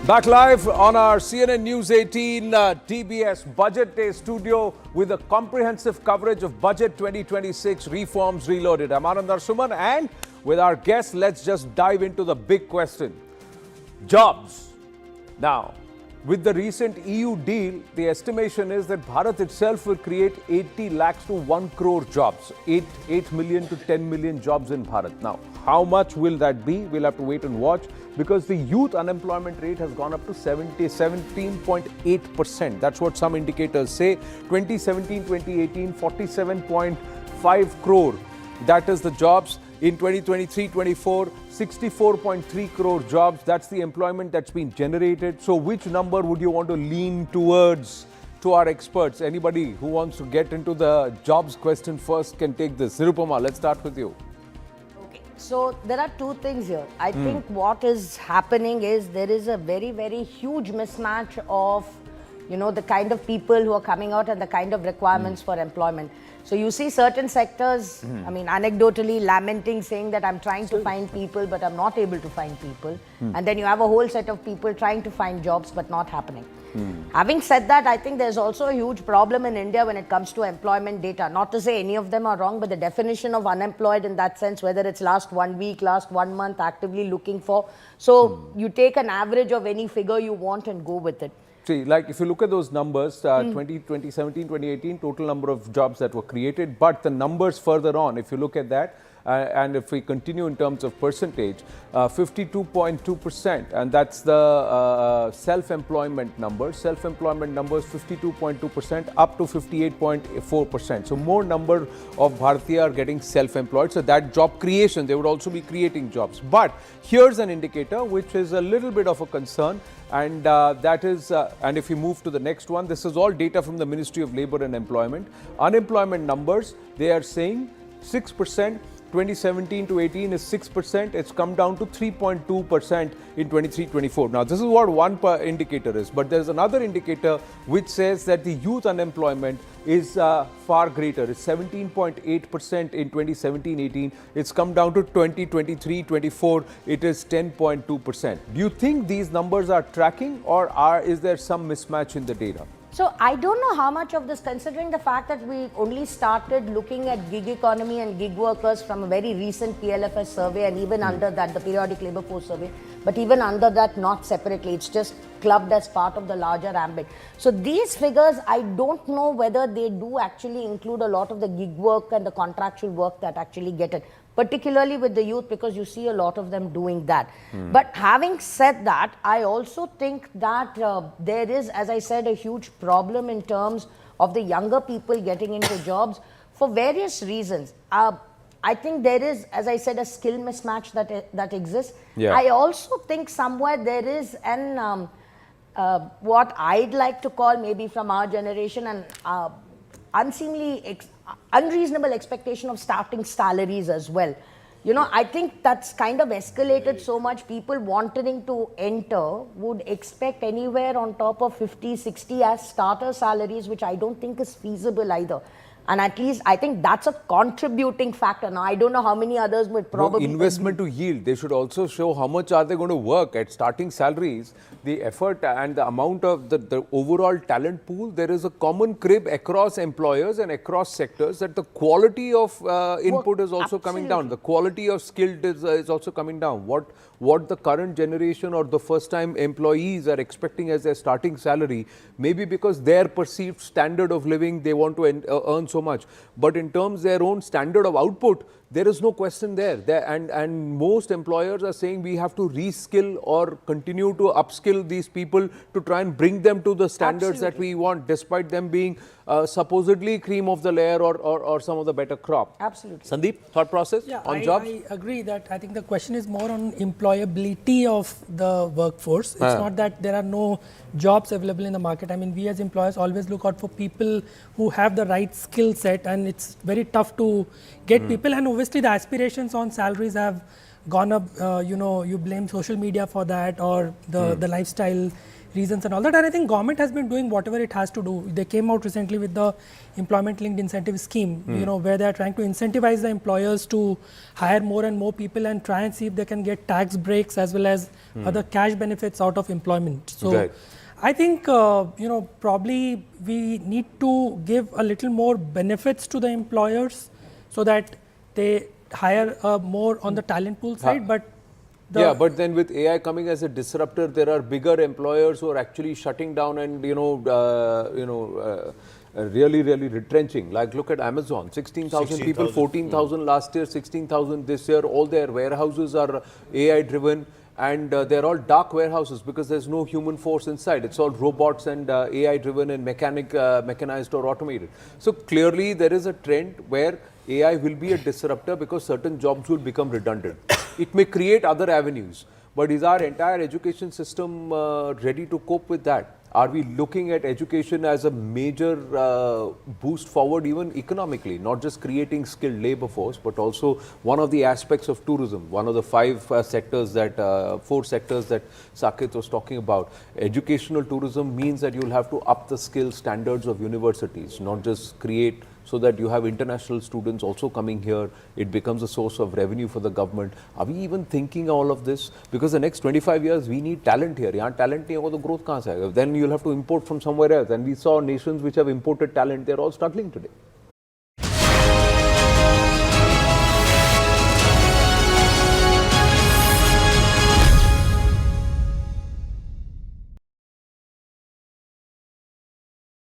Back live on our CNN News 18 TBS Budget Day studio with a comprehensive coverage of Budget 2026 Reforms Reloaded. I'm Anand Suman, and with our guests, let's just dive into the big question. Jobs. Now, with the recent EU deal, the estimation is that Bharat itself will create 80 lakhs to 1 crore jobs, 8 million to 10 million jobs in Bharat. Now, how much will that be? We'll have to wait and watch, because the youth unemployment rate has gone up to 17.8%. That's what some indicators say. 2017-2018, 47.5 crore. That is the jobs. In 2023-24, 64.3 crore jobs. That's the employment that's been generated. So which number would you want to lean towards? To our experts, anybody who wants to get into the jobs question first can take this. Nirupama, let's start with you. Okay, so there are two things here. I think what is happening is there is a very, very huge mismatch of, the kind of people who are coming out and the kind of requirements for employment. So you see certain sectors, anecdotally lamenting, saying that I'm trying to find people, but I'm not able to find people. And then you have a whole set of people trying to find jobs, but not happening. Having said that, I think there's also a huge problem in India when it comes to employment data. Not to say any of them are wrong, but the definition of unemployed in that sense, whether it's last 1 week, last 1 month, actively looking for. So you take an average of any figure you want and go with it. See, like if you look at those numbers, 2017, 2018, total number of jobs that were created, but the numbers further on, if you look at that, and if we continue in terms of percentage, 52.2%, and that's the self-employment numbers. Self-employment numbers 52.2% up to 58.4%. So more number of Bharatiya are getting self-employed. So that job creation, they would also be creating jobs. But here's an indicator which is a little bit of a concern. And that is, and if we move to the next one, this is all data from the Ministry of Labour and Employment. Unemployment numbers, they are saying 6%. 2017 to 18 is 6%. It's come down to 3.2% in 23-24. Now, this is what one indicator is. But there's another indicator which says that the youth unemployment is far greater. It's 17.8% in 2017-18. It's come down to 2023-24. It is 10.2%. Do you think these numbers are tracking, or is there some mismatch in the data? So I don't know how much of this, considering the fact that we only started looking at gig economy and gig workers from a very recent PLFS survey, and even under that, the periodic labour force survey, but even under that, not separately, it's just clubbed as part of the larger ambit. So these figures, I don't know whether they do actually include a lot of the gig work and the contractual work that actually get it, particularly with the youth, because you see a lot of them doing that. But having said that, I also think that there is, as I said, a huge problem in terms of the younger people getting into jobs for various reasons. I think there is, as I said, a skill mismatch that exists. Yeah. I also think somewhere there is an, what I'd like to call, maybe from our generation, an unreasonable expectation of starting salaries as well. I think that's kind of escalated so much. People wanting to enter would expect anywhere on top of 50, 60 as starter salaries, which I don't think is feasible either. And at least I think that's a contributing factor. Now, I don't know how many others would probably... investment to yield. They should also show how much are they going to work at starting salaries, the effort and the amount of the overall talent pool. There is a common crib across employers and across sectors that the quality of input is also coming down. The quality of skilled is also coming down. What the current generation or the first-time employees are expecting as their starting salary, maybe because their perceived standard of living, they want to earn so much. But in terms of their own standard of output, there is no question there. And most employers are saying we have to reskill or continue to upskill these people to try and bring them to the standards that we want, despite them being supposedly cream of the layer or some of the better crop. Absolutely. Sandeep, thought process on jobs? I agree that I think the question is more on employability of the workforce. It's not that there are no jobs available in the market. I mean, we as employers always look out for people who have the right skill set, and it's very tough to get people. And obviously the aspirations on salaries have gone up. You blame social media for that, or the lifestyle reasons and all that. And I think government has been doing whatever it has to do. They came out recently with the employment linked incentive scheme, where they are trying to incentivize the employers to hire more and more people and try and see if they can get tax breaks as well as other cash benefits out of employment. So I think, probably we need to give a little more benefits to the employers so that they hire more on the talent pool side. But but then with AI coming as a disruptor, there are bigger employers who are actually shutting down and really retrenching. Like look at Amazon, 16,000 people, 14,000 last year, 16,000 this year. All their warehouses are AI driven. And they're all dark warehouses because there's no human force inside. It's all robots and AI driven and mechanized or automated. So clearly there is a trend where AI will be a disruptor because certain jobs will become redundant. It may create other avenues, but is our entire education system ready to cope with that? Are we looking at education as a major boost forward even economically, not just creating skilled labor force, but also one of the aspects of tourism, one of the four sectors that Saket was talking about. Educational tourism means that you'll have to up the skill standards of universities, not just create so that you have international students also coming here. It becomes a source of revenue for the government. Are we even thinking all of this? Because the next 25 years, we need talent here. Yahan talent nahi hoga to growth kahan se aayega? Then you'll have to import from somewhere else. And we saw nations which have imported talent, they're all struggling today.